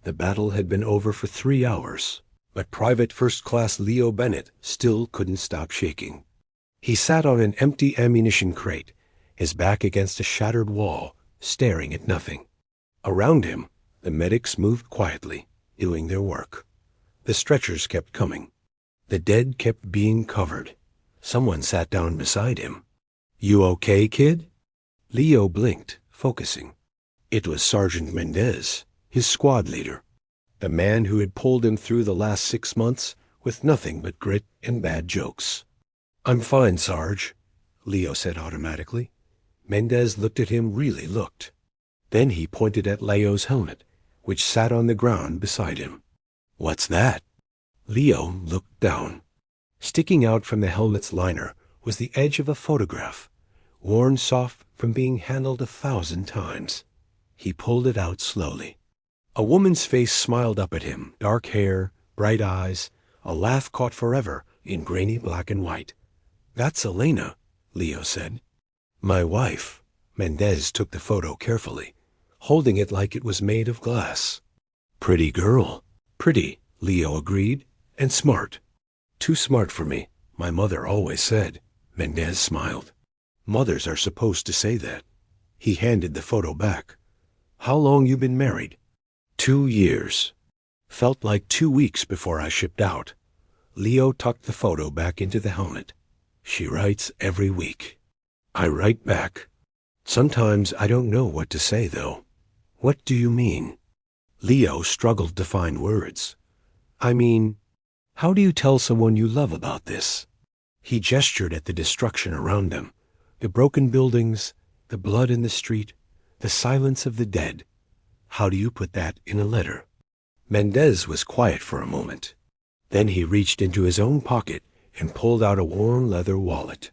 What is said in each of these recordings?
The battle had been over for 3 hours, but Private First Class Leo Bennett still couldn't stop shaking. He sat on an empty ammunition crate, his back against a shattered wall, staring at nothing. Around him, the medics moved quietly, doing their work. The stretchers kept coming. The dead kept being covered. Someone sat down beside him. "You okay, kid?" Leo blinked, focusing. It was Sergeant Mendez, his squad leader, the man who had pulled him through the last 6 months with nothing but grit and bad jokes. "I'm fine, Sarge," Leo said automatically. Mendez looked at him, really looked. Then he pointed at Leo's helmet, which sat on the ground beside him. "What's that?" Leo looked down. Sticking out from the helmet's liner was the edge of a photograph, worn soft from being handled 1,000 times. He pulled it out slowly. A woman's face smiled up at him, dark hair, bright eyes, a laugh caught forever in grainy black and white. "That's Elena," Leo said. "My wife." Mendez took the photo carefully, holding it like it was made of glass. "Pretty girl." "Pretty," Leo agreed, "and smart." "Too smart for me, my mother always said." Mendez smiled. "Mothers are supposed to say that." He handed the photo back. "How long you been married?" 2 years. Felt like 2 weeks before I shipped out. Leo tucked the photo back into the helmet. "She writes every week." I write back. Sometimes I don't know what to say, though. "What do you mean?" Leo struggled to find words. "I mean, how do you tell someone you love about this?" He gestured at the destruction around them, the broken buildings, the blood in the street, the silence of the dead. How do you put that in a letter? Mendez was quiet for a moment. Then he reached into his own pocket and pulled out a worn leather wallet.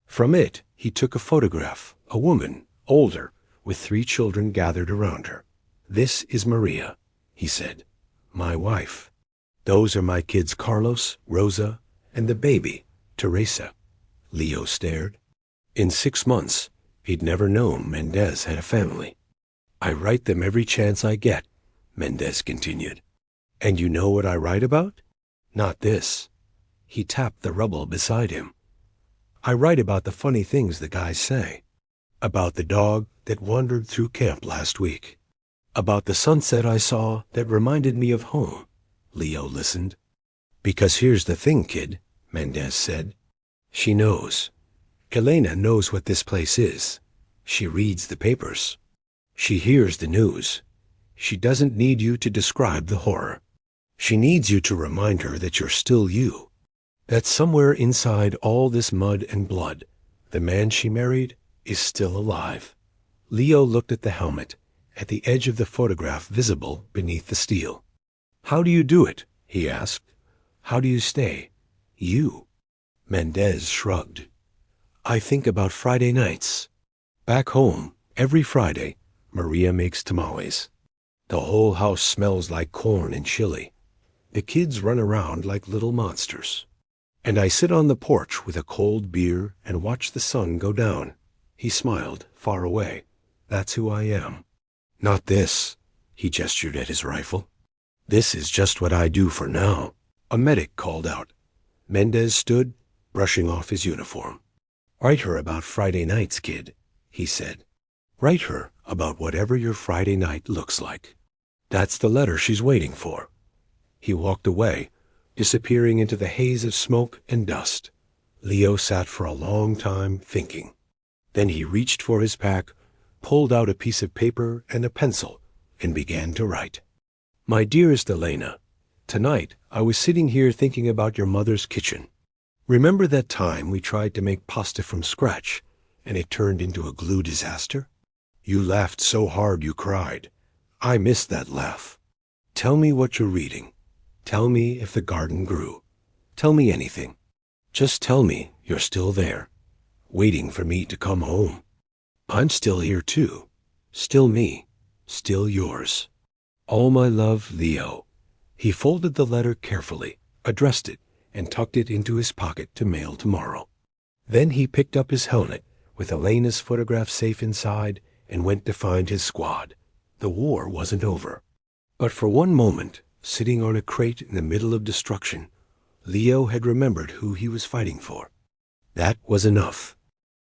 From it, he took a photograph, a woman, older, with 3 children gathered around her. "This is Maria," he said, "my wife. Those are my kids Carlos, Rosa, and the baby, Teresa." Leo stared. In 6 months, he'd never known Mendez had a family. "I write them every chance I get," Mendez continued. "And you know what I write about?" "Not this." He tapped the rubble beside him. "I write about the funny things the guys say. About the dog that wandered through camp last week. About the sunset I saw that reminded me of home." Leo listened. "Because here's the thing, kid," Mendez said. "She knows. Elena knows what this place is. She reads the papers. She hears the news. She doesn't need you to describe the horror. She needs you to remind her that you're still you. That somewhere inside all this mud and blood, the man she married is still alive." Leo looked at the helmet, at the edge of the photograph visible beneath the steel. "How do you do it?" he asked. "How do you stay you?" Mendez shrugged. "I think about Friday nights. Back home, every Friday, Maria makes tamales. The whole house smells like corn and chili. The kids run around like little monsters. And I sit on the porch with a cold beer and watch the sun go down." He smiled, far away. "That's who I am. Not this." He gestured at his rifle. "This is just what I do for now." A medic called out. Mendez stood, brushing off his uniform. "Write her about Friday nights, kid," he said. "Write her about whatever your Friday night looks like. That's the letter she's waiting for." He walked away, disappearing into the haze of smoke and dust. Leo sat for a long time thinking. Then he reached for his pack, pulled out a piece of paper and a pencil, and began to write. "My dearest Elena, tonight I was sitting here thinking about your mother's kitchen. Remember that time we tried to make pasta from scratch, and it turned into a glue disaster? You laughed so hard you cried. I miss that laugh. Tell me what you're reading. Tell me if the garden grew. Tell me anything. Just tell me you're still there, waiting for me to come home. I'm still here too. Still me. Still yours. All my love, Leo." He folded the letter carefully, addressed it, and tucked it into his pocket to mail tomorrow. Then he picked up his helmet, with Elena's photograph safe inside, and went to find his squad. The war wasn't over. But for one moment, sitting on a crate in the middle of destruction, Leo had remembered who he was fighting for. That was enough.